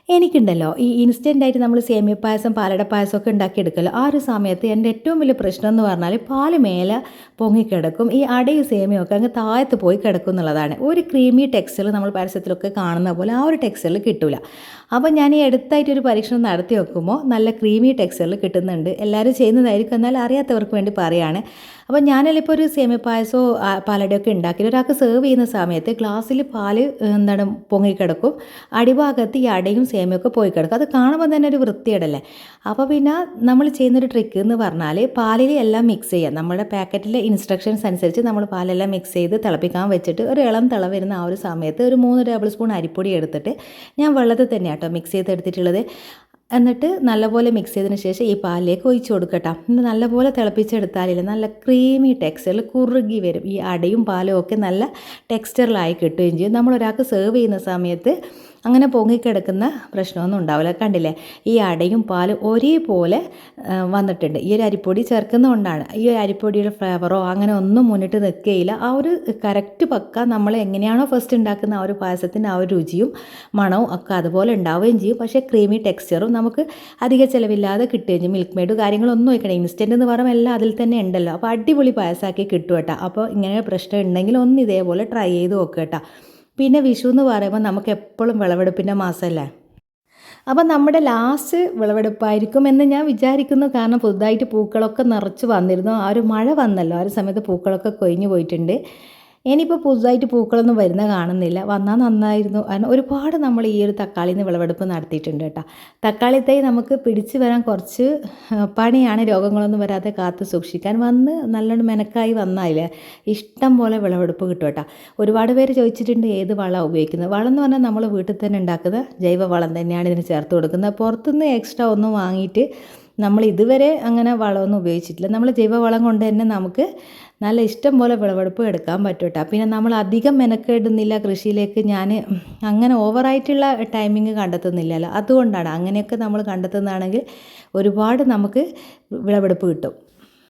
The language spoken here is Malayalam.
എനിക്കുണ്ടല്ലോ ഈ ഇൻസ്റ്റൻ്റായിട്ട് നമ്മൾ സേമിയ പായസം പാലട പായസമൊക്കെ ഉണ്ടാക്കിയെടുക്കല്ലോ ആ ഒരു സമയത്ത് എൻ്റെ ഏറ്റവും വലിയ പ്രശ്നം എന്ന് പറഞ്ഞാൽ പാല് മേലെ പൊങ്ങിക്കിടക്കും, ഈ അടയും സേമിയൊക്കെ അങ്ങ് താഴത്ത് പോയി കിടക്കും എന്നുള്ളതാണ്. ഒരു ക്രീമി ടെക്സ്ചർ നമ്മൾ പരസ്യത്തിലൊക്കെ കാണുന്ന പോലെ ആ ഒരു ടെക്സ്ചറിൽ കിട്ടില്ല. അപ്പോൾ ഞാൻ ഈ അടുത്തായിട്ടൊരു പരീക്ഷണം നടത്തി വെക്കുമ്പോൾ നല്ല ക്രീമി ടെക്സ്ചറിൽ കിട്ടുന്നുണ്ട്. എല്ലാവരും ചെയ്യുന്നതായിരിക്കും, എന്നാൽ അറിയാത്തവർക്ക് വേണ്ടി പറയുകയാണ്. അപ്പോൾ ഞാനെല്ലാം ഇപ്പോൾ ഒരു സേമിയ പായസമോ പാലടയൊക്കെ ഉണ്ടാക്കി ഒരാൾക്ക് സെർവ് ചെയ്യുന്ന സമയത്ത് ഗ്ലാസ്സിൽ പാല് പൊങ്ങിക്കിടക്കും, അടിഭാഗത്ത് ഈ അടയും സേമിയൊക്കെ പോയി കിടക്കും. അത് കാണുമ്പോൾ തന്നെ ഒരു വൃത്തികേടല്ലേ. അപ്പോൾ പിന്നെ നമ്മൾ ചെയ്യുന്നൊരു ട്രിക്ക് എന്ന് പറഞ്ഞാൽ പാലിൽ എല്ലാം മിക്സ് ചെയ്യാം. നമ്മുടെ പാക്കറ്റിലെ ഇൻസ്ട്രക്ഷൻസ് അനുസരിച്ച് നമ്മൾ പാലെല്ലാം മിക്സ് ചെയ്ത് തിളപ്പിക്കാൻ വെച്ചിട്ട് ഒരു ഇളം തിള വരുന്ന ആ ഒരു സമയത്ത് ഒരു 3 ടേബിൾ സ്പൂൺ അരിപ്പൊടി എടുത്തിട്ട് ഞാൻ വെള്ളത്തിൽ തന്നെയാണ് കേട്ടോ മിക്സ് ചെയ്തെടുത്തിട്ടുള്ളത്. എന്നിട്ട് നല്ലപോലെ മിക്സ് ചെയ്തതിന് ശേഷം ഈ പാലിലേക്ക് ഒഴിച്ച് കൊടുക്കട്ടോ. എന്നിട്ട് നല്ലപോലെ തിളപ്പിച്ചെടുത്താലില്ല നല്ല ക്രീമി ടെക്സ്ചറിൽ കുറുകി വരും. ഈ അടയും പാലും ഒക്കെ നല്ല ടെക്സ്ചറിലായി കിട്ടുകയും ചെയ്യും. നമ്മളൊരാൾക്ക് സെർവ് ചെയ്യുന്ന സമയത്ത് അങ്ങനെ പൊങ്ങിക്കിടക്കുന്ന പ്രശ്നമൊന്നും ഉണ്ടാവില്ല. കണ്ടില്ലേ, ഈ അടയും പാലും ഒരേപോലെ വന്നിട്ടുണ്ട്. ഈ ഒരു അരിപ്പൊടി ചേർക്കുന്നതുകൊണ്ടാണ്. ഈ ഒരു അരിപ്പൊടിയുടെ ഫ്ലേവറോ അങ്ങനെ ഒന്നും മുന്നിട്ട് നിൽക്കുകയില്ല. ആ ഒരു കറക്റ്റ് പക്ക നമ്മൾ എങ്ങനെയാണോ ഫസ്റ്റ് ഉണ്ടാക്കുന്ന ആ ഒരു പായസത്തിൻ്റെ ആ ഒരു രുചിയും മണവും ഒക്കെ അതുപോലെ ഉണ്ടാവുകയും ചെയ്യും. പക്ഷേ ക്രീമി ടെക്സ്ചറും നമുക്ക് അധിക ചിലവില്ലാതെ കിട്ടുകയും ചെയ്യും. മിൽക്ക് മെയ്ഡ് കാര്യങ്ങളൊന്നും വയ്ക്കണം, ഇൻസ്റ്റൻ്റ് എന്ന് പറയുമ്പോൾ എല്ലാം അതിൽ തന്നെ ഉണ്ടല്ലോ. അപ്പോൾ അടിപൊളി പായസമാക്കി കിട്ടും കേട്ടോ. അപ്പോൾ ഇങ്ങനെ പ്രശ്നം ഉണ്ടെങ്കിൽ ഒന്ന് ഇതേപോലെ ട്രൈ ചെയ്ത് നോക്കുക കേട്ടോ. പിന്നെ വിഷു എന്ന് പറയുമ്പോൾ നമുക്ക് എപ്പോഴും വിളവെടുപ്പിൻ്റെ മാസമല്ലേ. അപ്പം നമ്മുടെ ലാസ്റ്റ് വിളവെടുപ്പായിരിക്കും എന്ന് ഞാൻ വിചാരിക്കുന്നു. കാരണം പുതുതായിട്ട് പൂക്കളൊക്കെ നിറച്ച് വന്നിരുന്നു. ആ ഒരു മഴ വന്നല്ലോ, ആ ഒരു സമയത്ത് പൂക്കളൊക്കെ കൊഴിഞ്ഞു പോയിട്ടുണ്ട്. ഇനിയിപ്പോൾ പുതുതായിട്ട് പൂക്കളൊന്നും വരുന്ന കാണുന്നില്ല. വന്നാൽ നന്നായിരുന്നു. കാരണം ഒരുപാട് നമ്മൾ ഈ ഒരു തക്കാളിയിൽ നിന്ന് വിളവെടുപ്പ് നടത്തിയിട്ടുണ്ട് കേട്ടോ. തക്കാളി തൈ നമുക്ക് പിടിച്ച് വരാൻ കുറച്ച് പണിയാണ്, രോഗങ്ങളൊന്നും വരാതെ കാത്ത് സൂക്ഷിക്കാൻ. വന്ന് നല്ലോണം മെനക്കായി വന്നായില്ലേ ഇഷ്ടം പോലെ വിളവെടുപ്പ് കിട്ടും കേട്ടോ. ഒരുപാട് പേര് ചോദിച്ചിട്ടുണ്ട് ഏത് വളമാണ് ഉപയോഗിക്കുന്നത്. വളം എന്ന് പറഞ്ഞാൽ നമ്മൾ വീട്ടിൽ തന്നെ ഉണ്ടാക്കുന്ന ജൈവ വളം തന്നെയാണ് ഇതിന് ചേർത്ത് കൊടുക്കുന്നത്. പുറത്തുനിന്ന് എക്സ്ട്രാ ഒന്നും വാങ്ങിയിട്ട് നമ്മൾ ഇതുവരെ അങ്ങനെ വളമൊന്നും ഉപയോഗിച്ചിട്ടില്ല. നമ്മൾ ജൈവവളം കൊണ്ട് തന്നെ നമുക്ക് നല്ല ഇഷ്ടം പോലെ വിളവെടുപ്പ് എടുക്കാൻ പറ്റും കേട്ടോ. പിന്നെ നമ്മൾ അധികം മെനക്കെടുന്നില്ല കൃഷിയിലേക്ക്. ഞാൻ അങ്ങനെ ഓവറായിട്ടുള്ള ടൈമിങ് കണ്ടെത്തുന്നില്ലല്ലോ, അതുകൊണ്ടാണ്. അങ്ങനെയൊക്കെ നമ്മൾ കണ്ടെത്തുന്നതാണെങ്കിൽ ഒരുപാട് നമുക്ക് വിളവെടുപ്പ് കിട്ടും.